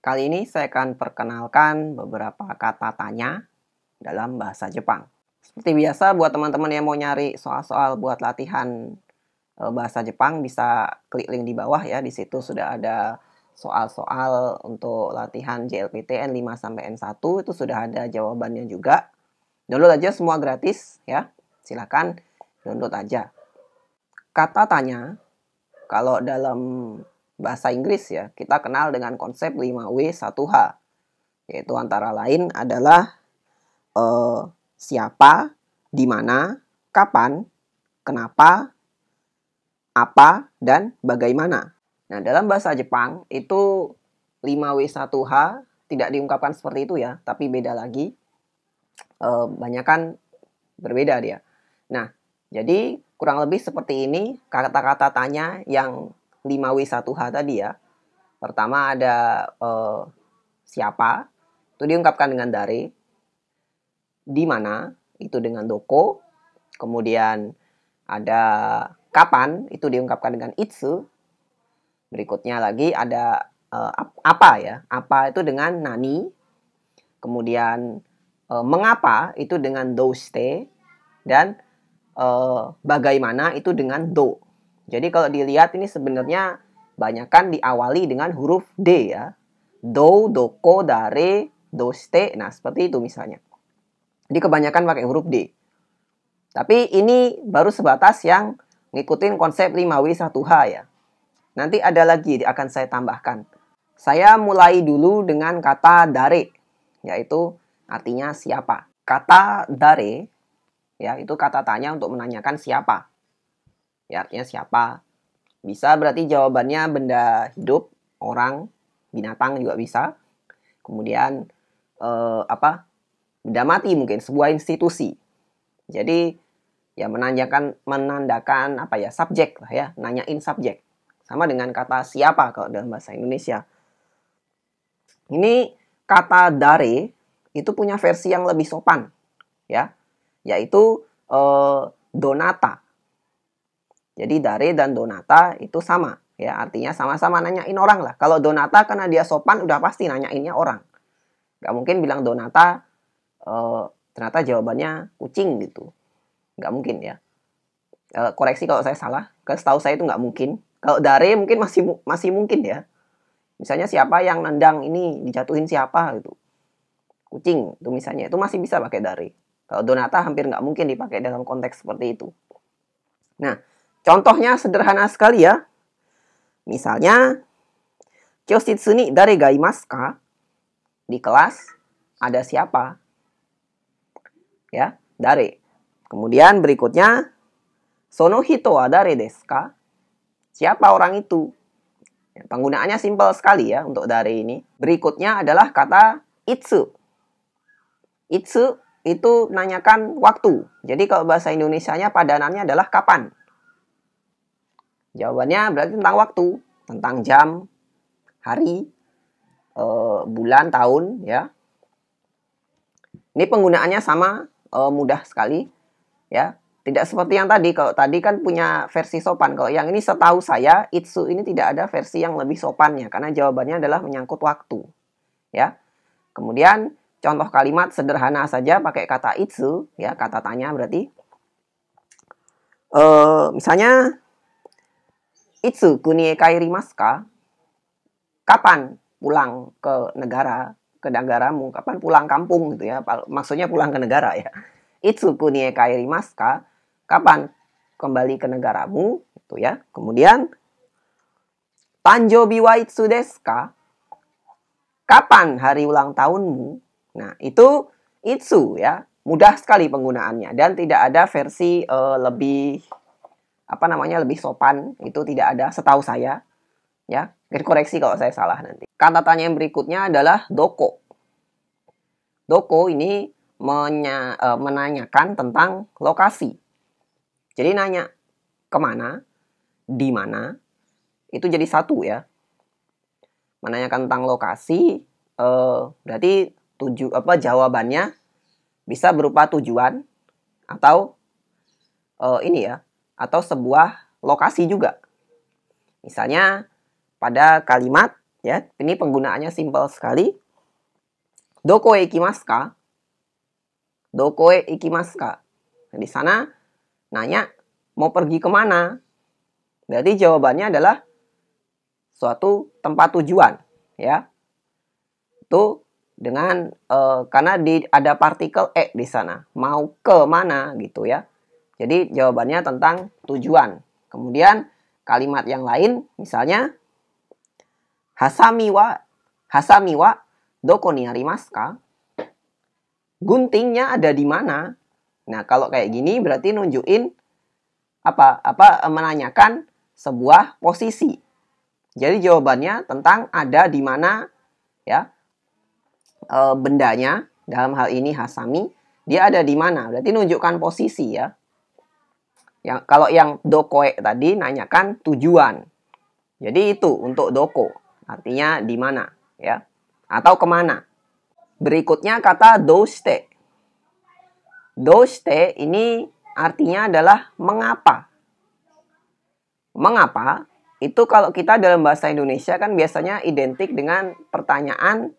Kali ini saya akan perkenalkan beberapa kata tanya dalam bahasa Jepang. Seperti biasa, buat teman-teman yang mau nyari soal-soal buat latihan bahasa Jepang, bisa klik link di bawah ya. Di situ sudah ada soal-soal untuk latihan JLPTN 5-N1, itu sudah ada jawabannya juga. Download aja, semua gratis ya. Silakan download aja. Kata tanya, kalau dalam bahasa Inggris ya, kita kenal dengan konsep 5W1H. Yaitu antara lain adalah siapa, di mana, kapan, kenapa, apa, dan bagaimana. Nah, dalam bahasa Jepang itu 5W1H tidak diungkapkan seperti itu ya, tapi beda lagi. Banyakan berbeda dia. Nah, jadi kurang lebih seperti ini kata-kata tanya yang 5W1H tadi ya. Pertama ada siapa, itu diungkapkan dengan dare. Di mana, itu dengan doko. Kemudian ada kapan, itu diungkapkan dengan itsu. Berikutnya lagi ada apa ya. Apa itu dengan nani. Kemudian mengapa itu dengan doshite. Dan bagaimana itu dengan do. Jadi kalau dilihat ini sebenarnya banyakkan diawali dengan huruf D ya. Do, doko, dare, doshite. Nah, seperti itu misalnya. Jadi kebanyakan pakai huruf D. Tapi ini baru sebatas yang ngikutin konsep 5W1H ya. Nanti ada lagi akan saya tambahkan. Saya mulai dulu dengan kata dare, yaitu artinya siapa. Kata dare ya, itu kata tanya untuk menanyakan siapa. Ya, artinya siapa. Bisa berarti jawabannya benda hidup, orang, binatang juga bisa. Kemudian benda mati mungkin, sebuah institusi. Jadi ya menandakan apa ya, subjek lah ya, nanyain subjek. Sama dengan kata siapa kalau dalam bahasa Indonesia. Ini kata dare itu punya versi yang lebih sopan ya, yaitu donata. Jadi dare dan donata itu sama ya, artinya sama-sama nanyain orang lah. Kalau donata karena dia sopan udah pasti nanyainnya orang. Gak mungkin bilang donata ternyata jawabannya kucing gitu. Gak mungkin ya. Koreksi kalau saya salah. Setahu saya itu gak mungkin. Kalau dare mungkin masih mungkin ya. Misalnya siapa yang nendang ini, dijatuhin siapa gitu. Kucing itu misalnya, itu masih bisa pakai dare. Kalau donata hampir nggak mungkin dipakai dalam konteks seperti itu. Nah, contohnya sederhana sekali ya. Misalnya, Kyoshitsu ni dare ga imasu ka? Di kelas ada siapa? Ya, dare. Kemudian berikutnya, sono hito wa dare desu ka? Siapa orang itu? Ya, penggunaannya simpel sekali ya untuk dare ini. Berikutnya adalah kata itsu. Itsu itu nanyakan waktu. Jadi kalau bahasa Indonesianya padanannya adalah kapan. Jawabannya berarti tentang waktu, tentang jam, hari, bulan, tahun ya. Ini penggunaannya sama, mudah sekali ya. Tidak seperti yang tadi. Kalau tadi kan punya versi sopan. Kalau yang ini setahu saya, itsu ini tidak ada versi yang lebih sopannya karena jawabannya adalah menyangkut waktu. Ya. Kemudian contoh kalimat sederhana saja pakai kata itsu ya, kata tanya berarti. Misalnya itsu kunie kairimasu ka? Kapan pulang ke negaramu, kapan pulang kampung gitu ya. Maksudnya pulang ke negara ya. Itsu kunie kairimasu ka? Kapan kembali ke negaramu gitu ya. Kemudian tanjobi wa itsu desu ka? Kapan hari ulang tahunmu? Nah, itu itsu ya. Mudah sekali penggunaannya dan tidak ada versi lebih lebih sopan. Itu tidak ada setahu saya. Ya, koreksi kalau saya salah nanti. Kata tanya yang berikutnya adalah doko. Doko ini menanyakan tentang lokasi. Jadi nanya kemana, di mana, itu jadi satu ya. Menanyakan tentang lokasi, berarti jawabannya bisa berupa tujuan atau atau sebuah lokasi juga. Misalnya pada kalimat Ya, ini penggunaannya simpel sekali. Doko e ikimasu ka? Doko e ikimasu ka? Nah, di sana nanya mau pergi kemana? Berarti jawabannya adalah suatu tempat tujuan, ya. Itu dengan karena ada partikel e di sana. Mau ke mana gitu ya. Jadi jawabannya tentang tujuan. Kemudian kalimat yang lain misalnya Hasami wa doko ni arimasu ka? Guntingnya ada di mana? Nah, kalau kayak gini berarti nunjukin menanyakan sebuah posisi. Jadi jawabannya tentang ada di mana ya. Bendanya, dalam hal ini hasami, dia ada di mana? Berarti nunjukkan posisi ya. Kalau yang dokoe tadi nanyakan tujuan. Jadi itu untuk doko. Artinya di mana, ya, atau kemana. Berikutnya kata doshite. Doshite ini artinya adalah mengapa. Mengapa? Itu kalau kita dalam bahasa Indonesia kan biasanya identik dengan pertanyaan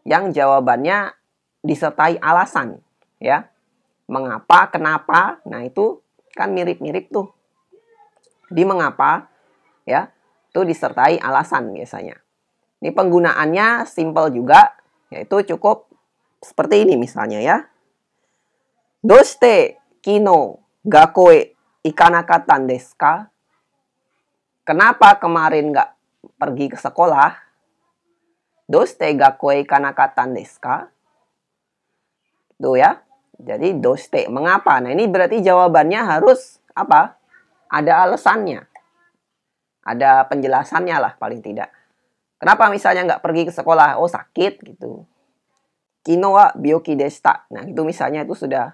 yang jawabannya disertai alasan, ya. Mengapa, kenapa? Nah, itu kan mirip-mirip tuh. Di mengapa, ya. Itu disertai alasan biasanya. Ini penggunaannya simple juga, yaitu cukup seperti ini misalnya ya. Doshite kino gakoe ikanakatan desu ka? Kenapa kemarin nggak pergi ke sekolah? Doshite gakoe ikanakatan desu ka? Tuh ya. Jadi doshite, mengapa? Nah, ini berarti jawabannya harus apa? Ada alasannya. Ada penjelasannya lah paling tidak. Kenapa misalnya nggak pergi ke sekolah? Oh, sakit gitu. Kino wa byoki deshita. Nah, itu misalnya itu sudah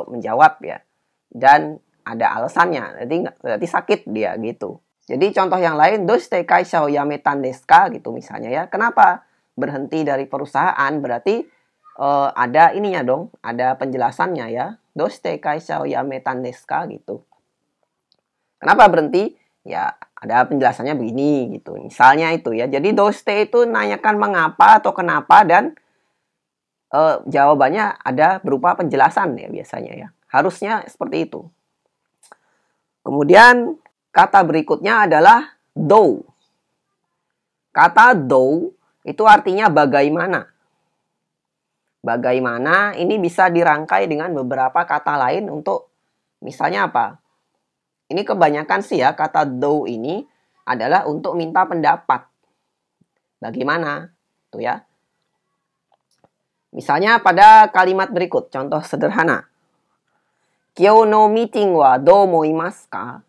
menjawab ya. Dan ada alasannya. Berarti sakit dia gitu. Jadi contoh yang lain, doshite kaisha o yametan desu ka? Gitu misalnya ya. Kenapa berhenti dari perusahaan? Berarti ada ininya dong. Ada penjelasannya ya. Doshite kaisha o yametan desu ka? Gitu. Kenapa berhenti? Ya, ada penjelasannya begini gitu. Misalnya itu ya. Jadi doshite itu nanyakan mengapa atau kenapa dan jawabannya ada berupa penjelasan ya biasanya ya. Harusnya seperti itu. Kemudian kata berikutnya adalah do. Kata do itu artinya bagaimana. Bagaimana ini bisa dirangkai dengan beberapa kata lain untuk misalnya apa? Ini kebanyakan sih ya, kata do ini adalah untuk minta pendapat. Bagaimana? Tuh ya. Misalnya pada kalimat berikut, contoh sederhana. Kyou no meeting wa dou omoimasu ka?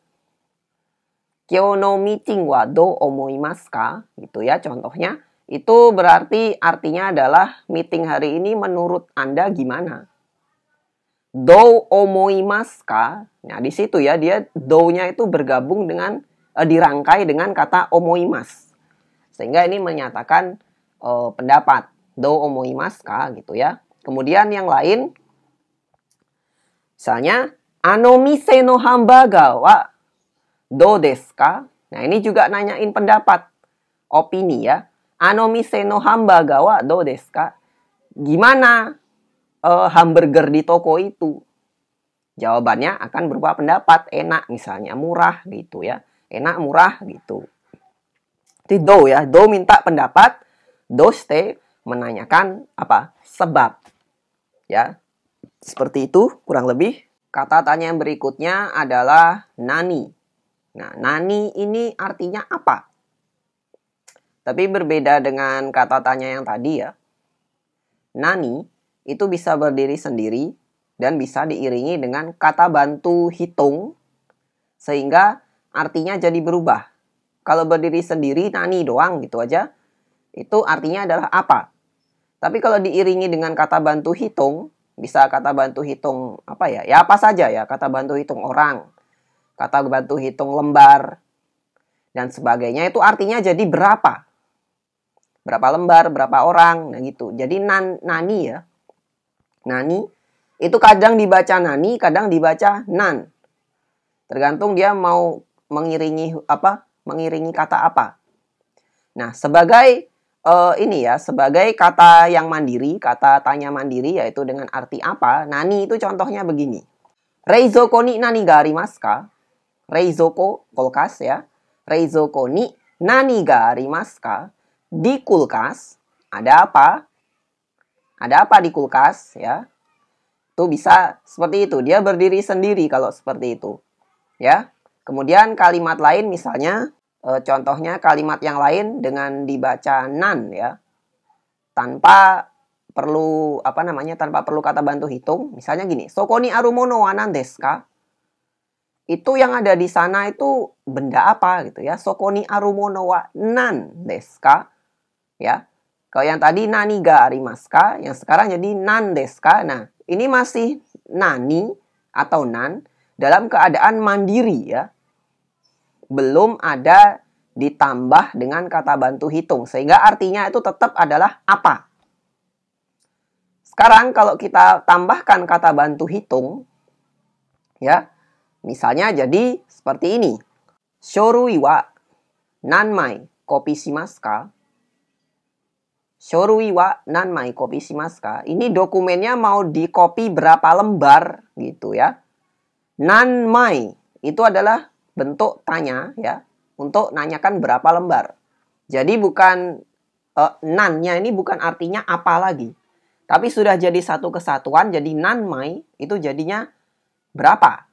Kyou no meeting wa dou omoimasu ka? Gitu ya contohnya. Itu berarti artinya adalah meeting hari ini menurut Anda gimana? Dou omoimasu ka? Nah, di situ ya dia do-nya itu bergabung dengan dirangkai dengan kata omoimasu. Sehingga ini menyatakan pendapat. Dou omoimasu ka gitu ya. Kemudian yang lain misalnya ano mise no hamburger wa dou desu ka? Nah, ini juga nanyain pendapat, opini ya. Ano mise no hamburger wa dou desu ka? Gimana hamburger di toko itu? Jawabannya akan berupa pendapat, enak misalnya, murah gitu ya. Enak, murah gitu. Itu do ya, do minta pendapat, doshite menanyakan apa? Sebab. Ya. Seperti itu kurang lebih. Kata tanya yang berikutnya adalah nani. Nah, nani ini artinya apa? Tapi berbeda dengan kata tanya yang tadi ya. Nani itu bisa berdiri sendiri dan bisa diiringi dengan kata bantu hitung sehingga artinya jadi berubah. Kalau berdiri sendiri nani doang gitu aja, itu artinya adalah apa? Tapi kalau diiringi dengan kata bantu hitung, bisa kata bantu hitung apa ya? Ya apa saja ya, kata bantu hitung orang, kata bantu hitung lembar dan sebagainya, itu artinya jadi berapa? Berapa lembar, berapa orang, nah gitu. Jadi nani ya. Nani itu kadang dibaca nani, kadang dibaca nan. Tergantung dia mau mengiringi apa? Mengiringi kata apa. Nah, sebagai ini ya, sebagai kata yang mandiri, kata tanya mandiri yaitu dengan arti apa? Nani itu contohnya begini. Reizoko ni nani ga arimasu ka? Reizoko, kulkas ya. Reizoko ni nani ga arimasu ka? Di kulkas ada apa? Ada apa di kulkas ya? Itu bisa seperti itu. Dia berdiri sendiri kalau seperti itu. Ya. Kemudian kalimat lain misalnya contohnya kalimat yang lain dengan dibaca nan ya. Tanpa perlu tanpa perlu kata bantu hitung. Misalnya gini, soko ni aru mono wa nan desu ka? Itu yang ada di sana itu benda apa gitu ya. Soko ni aru mono wa nan desu ka? Ya. Kalau yang tadi nani ga arimasu ka, yang sekarang jadi nan desu ka. Nah, ini masih nani atau nan dalam keadaan mandiri ya. Belum ada ditambah dengan kata bantu hitung. Sehingga artinya itu tetap adalah apa. Sekarang kalau kita tambahkan kata bantu hitung. Ya. Misalnya jadi seperti ini. Shorui wa nanmai kopi shimasu ka? Shorui wa nanmai kopi shimasu ka? Ini dokumennya mau dikopi berapa lembar gitu ya. Nanmai itu adalah bentuk tanya ya, untuk nanyakan berapa lembar. Jadi bukan nannya ini bukan artinya apa lagi. Tapi sudah jadi satu kesatuan, jadi nanmai itu jadinya berapa.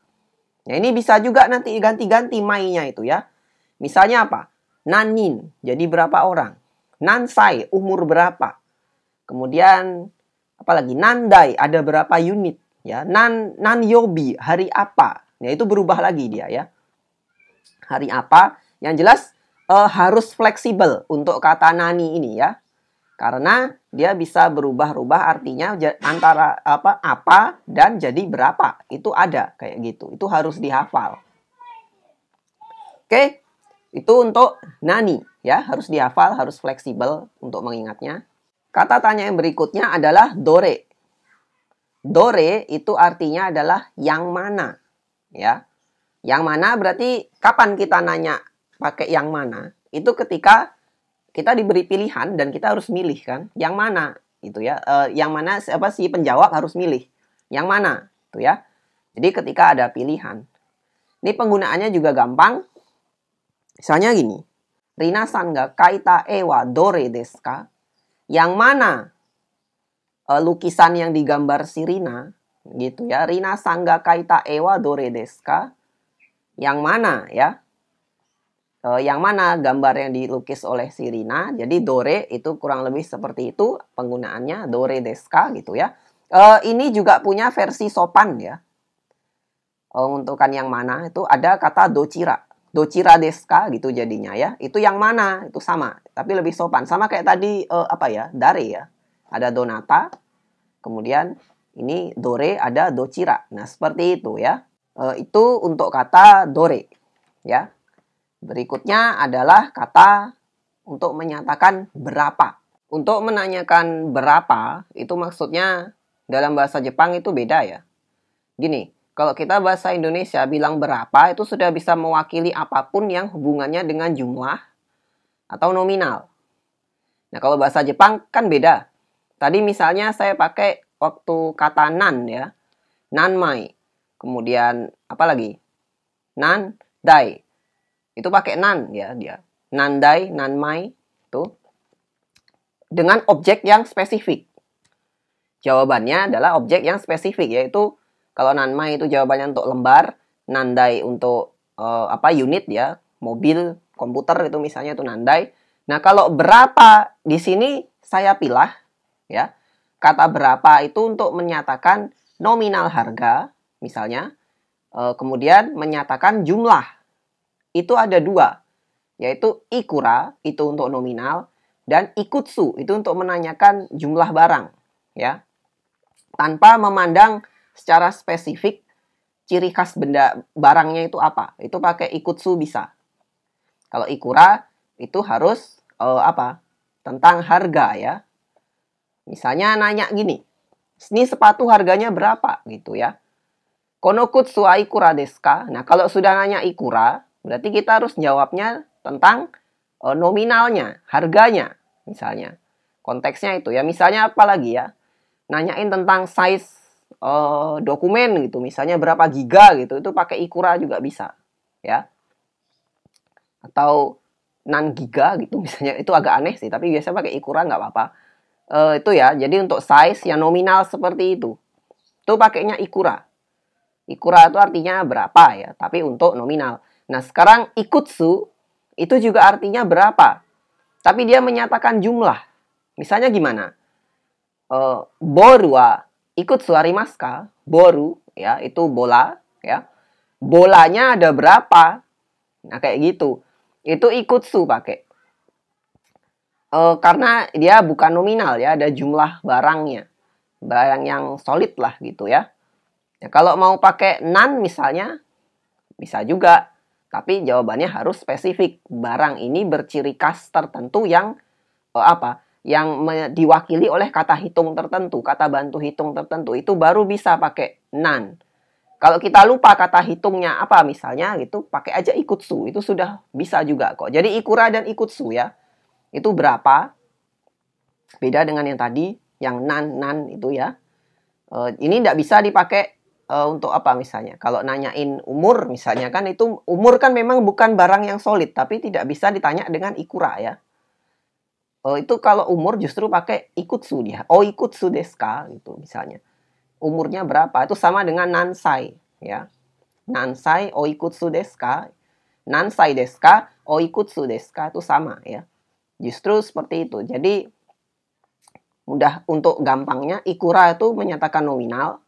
Nah, ini bisa juga nanti ganti-ganti mai-nya itu ya. Misalnya apa? Nanin, jadi berapa orang. Nansai, umur berapa. Kemudian apalagi nandai, ada berapa unit ya. Nanyobi, hari apa. Nah, itu berubah lagi dia ya. Hari apa? Yang jelas harus fleksibel untuk kata nani ini ya. Karena dia bisa berubah-ubah artinya antara apa dan jadi berapa. Itu ada kayak gitu. Itu harus dihafal. Oke. Itu untuk nani ya, harus dihafal, harus fleksibel untuk mengingatnya. Kata tanya yang berikutnya adalah dore. Dore itu artinya adalah yang mana ya. Yang mana berarti kapan kita nanya pakai yang mana? Itu ketika kita diberi pilihan dan kita harus milih kan. Yang mana? Itu ya. Yang mana si penjawab harus milih. Yang mana? Itu ya. Jadi ketika ada pilihan. Ini penggunaannya juga gampang. Misalnya gini. Rina-san ga kaita e wa dore desu ka? Yang mana lukisan yang digambar si Rina? Gitu ya. Rina-san ga kaita e wa dore desu ka? Yang mana ya? Yang mana gambar yang dilukis oleh si Rina. Jadi dore itu kurang lebih seperti itu penggunaannya. Dore desu ka gitu ya. Ini juga punya versi sopan ya. Untuk kan yang mana itu ada kata dochira. Dochira desu ka gitu jadinya ya. Itu yang mana? Itu sama. Tapi lebih sopan. Sama kayak tadi dare ya. Ada donata. Kemudian ini dore ada dochira. Nah seperti itu ya. Itu untuk kata dore ya. Berikutnya adalah kata untuk menyatakan berapa. Untuk menanyakan berapa itu maksudnya dalam bahasa Jepang itu beda ya. Gini, kalau kita bahasa Indonesia bilang berapa itu sudah bisa mewakili apapun yang hubungannya dengan jumlah atau nominal. Nah kalau bahasa Jepang kan beda. Tadi misalnya saya pakai waktu kata nan ya. Nanmai. Kemudian apa lagi? Nandai. Itu pakai nan ya dia. Nandai, nanmai itu dengan objek yang spesifik. Jawabannya adalah objek yang spesifik yaitu kalau nanmai itu jawabannya untuk lembar, nandai untuk unit ya, mobil, komputer itu misalnya itu nandai. Nah, kalau berapa di sini saya pilih ya. Kata berapa itu untuk menyatakan nominal harga misalnya, kemudian menyatakan jumlah. Itu ada dua, yaitu ikura, itu untuk nominal, dan ikutsu, itu untuk menanyakan jumlah barang. Ya, tanpa memandang secara spesifik ciri khas benda barangnya itu apa. Itu pakai ikutsu bisa. Kalau ikura, itu harus tentang harga ya. Misalnya nanya gini, ini sepatu harganya berapa gitu ya. Konokutsu wa ikura desu ka? Nah, kalau sudah nanya ikura, berarti kita harus jawabnya tentang nominalnya, harganya, misalnya. Konteksnya itu ya, misalnya apa lagi ya? Nanyain tentang size dokumen gitu, misalnya berapa giga gitu, itu pakai Ikura juga bisa, ya. Atau nan giga gitu, misalnya itu agak aneh sih, tapi biasanya pakai Ikura nggak apa-apa. Itu ya, jadi untuk size yang nominal seperti itu pakainya Ikura. Ikura itu artinya berapa ya, tapi untuk nominal. Nah, sekarang ikutsu itu juga artinya berapa, tapi dia menyatakan jumlah. Misalnya gimana? Boru wa ikutsu arimasu ka? Boru ya, itu bola ya. Bolanya ada berapa? Nah, kayak gitu. Itu ikutsu pakai. Karena dia bukan nominal ya, ada jumlah barangnya. Barang yang solid lah gitu ya. Ya, kalau mau pakai nan misalnya, bisa juga. Tapi jawabannya harus spesifik. Barang ini berciri khas tertentu yang yang diwakili oleh kata hitung tertentu, kata bantu hitung tertentu. Itu baru bisa pakai nan. Kalau kita lupa kata hitungnya apa misalnya gitu, pakai aja ikutsu. Itu sudah bisa juga kok. Jadi ikura dan ikutsu ya. Itu berapa? Beda dengan yang tadi, yang nan itu ya. Ini tidak bisa dipakai untuk apa misalnya. Kalau nanyain umur misalnya kan, itu umur kan memang bukan barang yang solid, tapi tidak bisa ditanya dengan ikura ya. Itu kalau umur justru pakai ikutsu dia. Oh, ikutsu desu ka gitu misalnya. Umurnya berapa? Itu sama dengan nansai ya. Nansai o ikutsu desu ka? Nansai desu ka? O ikutsu desu ka? Itu sama ya. Justru seperti itu. Jadi mudah, untuk gampangnya ikura itu menyatakan nominal,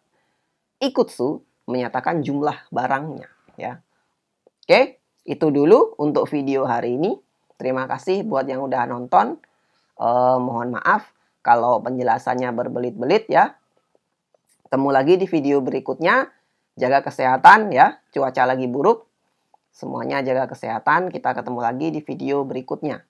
ikutsu menyatakan jumlah barangnya ya. Oke, itu dulu untuk video hari ini. Terima kasih buat yang udah nonton. Mohon maaf kalau penjelasannya berbelit-belit ya. Ketemu lagi di video berikutnya. Jaga kesehatan ya. Cuaca lagi buruk. Semuanya jaga kesehatan. Kita ketemu lagi di video berikutnya.